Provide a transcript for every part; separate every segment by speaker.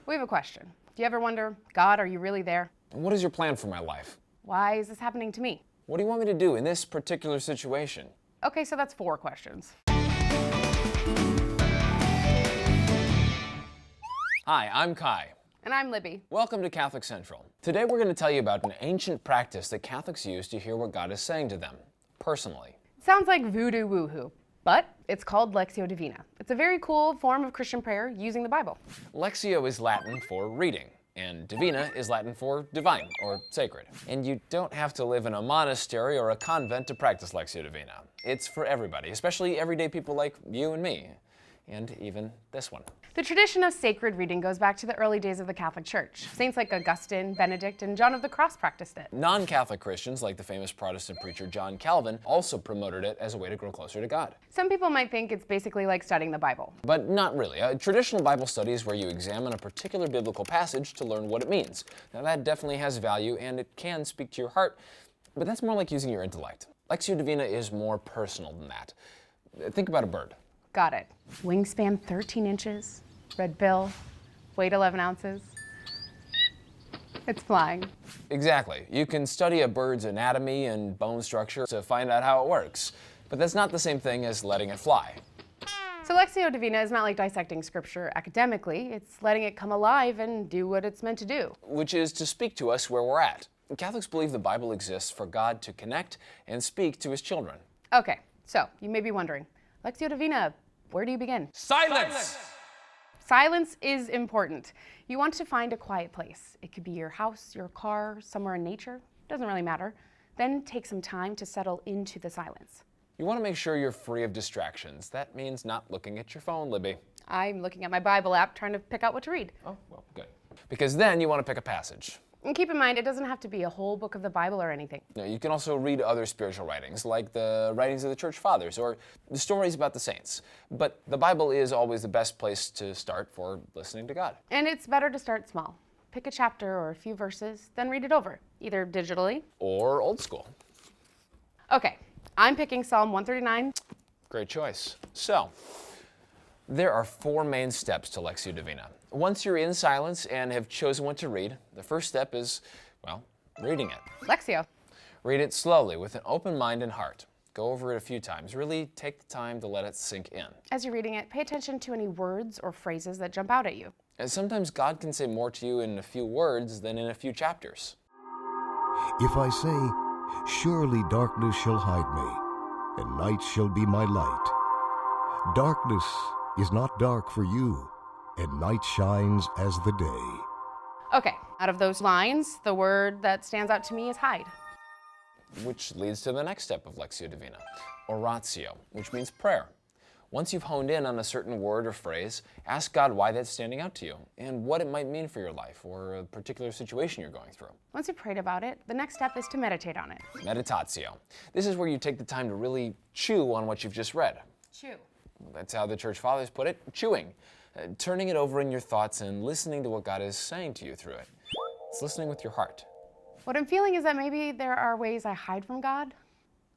Speaker 1: We have a question. Do you ever wonder, God, are you really there?
Speaker 2: What is your plan for my life?
Speaker 1: Why is this happening to me?
Speaker 2: What do you want me to do in this particular situation?
Speaker 1: Okay, so that's 4 questions.
Speaker 2: Hi, I'm Kai.
Speaker 1: And I'm Libby.
Speaker 2: Welcome to Catholic Central. Today we're going to tell you about an ancient practice that Catholics use to hear what God is saying to them, personally.
Speaker 1: It sounds like voodoo woohoo, but it's called Lectio Divina. It's a very cool form of Christian prayer using the Bible.
Speaker 2: Lectio is Latin for reading, and Divina is Latin for divine or sacred. And you don't have to live in a monastery or a convent to practice Lectio Divina. It's for everybody, especially everyday people like you and me, and even this one.
Speaker 1: The tradition of sacred reading goes back to the early days of the Catholic Church. Saints like Augustine, Benedict, and John of the Cross practiced it.
Speaker 2: Non-Catholic Christians, like the famous Protestant preacher John Calvin, also promoted it as a way to grow closer to God.
Speaker 1: Some people might think it's basically like studying the Bible.
Speaker 2: But not really. A traditional Bible study is where you examine a particular biblical passage to learn what it means. Now that definitely has value and it can speak to your heart, but that's more like using your intellect. Lectio Divina is more personal than that. Think about a bird.
Speaker 1: Got it. Wingspan 13 inches, red bill, weight 11 ounces. It's flying.
Speaker 2: Exactly. You can study a bird's anatomy and bone structure to find out how it works, but that's not the same thing as letting it fly.
Speaker 1: So Lectio Divina is not like dissecting scripture academically, it's letting it come alive and do what it's meant to do.
Speaker 2: Which is to speak to us where we're at. Catholics believe the Bible exists for God to connect and speak to his children.
Speaker 1: Okay, so you may be wondering, Lectio Divina, where do you begin?
Speaker 2: Silence!
Speaker 1: Silence is important. You want to find a quiet place. It could be your house, your car, somewhere in nature. Doesn't really matter. Then take some time to settle into the silence.
Speaker 2: You want to make sure you're free of distractions. That means not looking at your phone, Libby.
Speaker 1: I'm looking at my Bible app trying to pick out what to read.
Speaker 2: Oh, well, good. Because then you want to pick a passage.
Speaker 1: And keep in mind, it doesn't have to be a whole book of the Bible or anything.
Speaker 2: No, you can also read other spiritual writings, like the writings of the Church Fathers or the stories about the saints. But the Bible is always the best place to start for listening to God.
Speaker 1: And it's better to start small. Pick a chapter or a few verses, then read it over, either digitally
Speaker 2: or old school.
Speaker 1: Okay, I'm picking Psalm 139.
Speaker 2: Great choice. So, there are 4 main steps to Lectio Divina. Once you're in silence and have chosen what to read, the first step is, well, reading it.
Speaker 1: Lectio.
Speaker 2: Read it slowly with an open mind and heart. Go over it a few times. Really take the time to let it sink in.
Speaker 1: As you're reading it, pay attention to any words or phrases that jump out at you.
Speaker 2: And sometimes God can say more to you in a few words than in a few chapters.
Speaker 3: If I say, surely darkness shall hide me, and night shall be my light. Darkness is not dark for you, and night shines as the day.
Speaker 1: Okay, out of those lines, the word that stands out to me is hide.
Speaker 2: Which leads to the next step of Lectio Divina, oratio, which means prayer. Once you've honed in on a certain word or phrase, ask God why that's standing out to you and what it might mean for your life or a particular situation you're going through.
Speaker 1: Once you've prayed about it, the next step is to meditate on it.
Speaker 2: Meditatio. This is where you take the time to really chew on what you've just read.
Speaker 1: Chew.
Speaker 2: That's how the Church Fathers put it, chewing. Turning it over in your thoughts and listening to what God is saying to you through it. It's listening with your heart.
Speaker 1: What I'm feeling is that maybe there are ways I hide from God,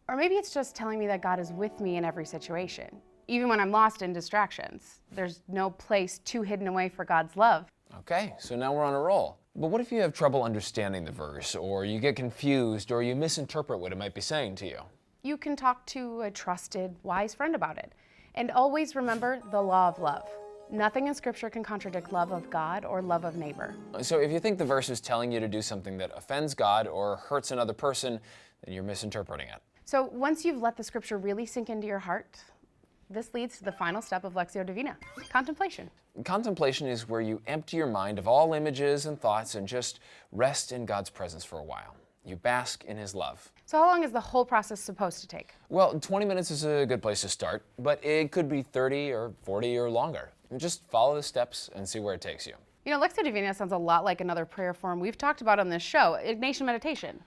Speaker 1: or maybe it's just telling me that God is with me in every situation. Even when I'm lost in distractions, there's no place too hidden away for God's love.
Speaker 2: Okay, so now we're on a roll. But what if you have trouble understanding the verse, or you get confused, or you misinterpret what it might be saying to you?
Speaker 1: You can talk to a trusted, wise friend about it. And always remember the law of love. Nothing in Scripture can contradict love of God or love of neighbor.
Speaker 2: So if you think the verse is telling you to do something that offends God or hurts another person, then you're misinterpreting it.
Speaker 1: So once you've let the Scripture really sink into your heart, this leads to the final step of Lectio Divina, contemplation.
Speaker 2: Contemplation is where you empty your mind of all images and thoughts and just rest in God's presence for a while. You bask in his love.
Speaker 1: So how long is the whole process supposed to take?
Speaker 2: Well, 20 minutes is a good place to start, but it could be 30 or 40 or longer. Just follow the steps and see where it takes you.
Speaker 1: You know, Lectio Divina sounds a lot like another prayer form we've talked about on this show, Ignatian meditation.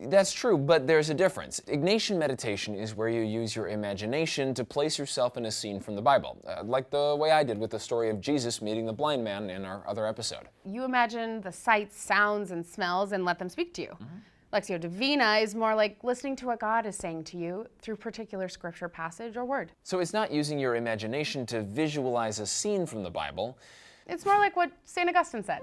Speaker 2: That's true, but there's a difference. Ignatian meditation is where you use your imagination to place yourself in a scene from the Bible, like the way I did with the story of Jesus meeting the blind man in our other episode.
Speaker 1: You imagine the sights, sounds, and smells and let them speak to you. Lectio Divina is more like listening to what God is saying to you through particular scripture passage or word.
Speaker 2: So it's not using your imagination to visualize a scene from the Bible.
Speaker 1: It's more like what St. Augustine said,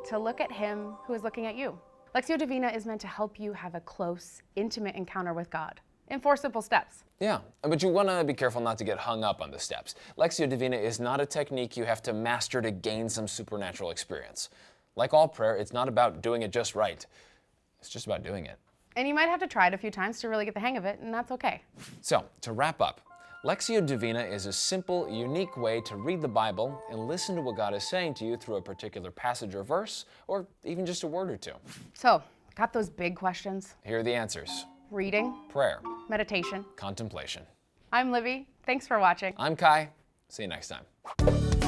Speaker 1: to look at him who is looking at you. Lectio Divina is meant to help you have a close, intimate encounter with God in 4 simple steps.
Speaker 2: Yeah, but you want to be careful not to get hung up on the steps. Lectio Divina is not a technique you have to master to gain some supernatural experience. Like all prayer, it's not about doing it just right. It's just about doing it.
Speaker 1: And you might have to try it a few times to really get the hang of it, and that's okay.
Speaker 2: So, to wrap up, Lectio Divina is a simple, unique way to read the Bible and listen to what God is saying to you through a particular passage or verse, or even just a word or two.
Speaker 1: So, got those big questions?
Speaker 2: Here are the answers.
Speaker 1: Reading,
Speaker 2: Prayer,
Speaker 1: meditation.
Speaker 2: contemplation.
Speaker 1: I'm Libby. Thanks for watching.
Speaker 2: I'm Kai. See you next time.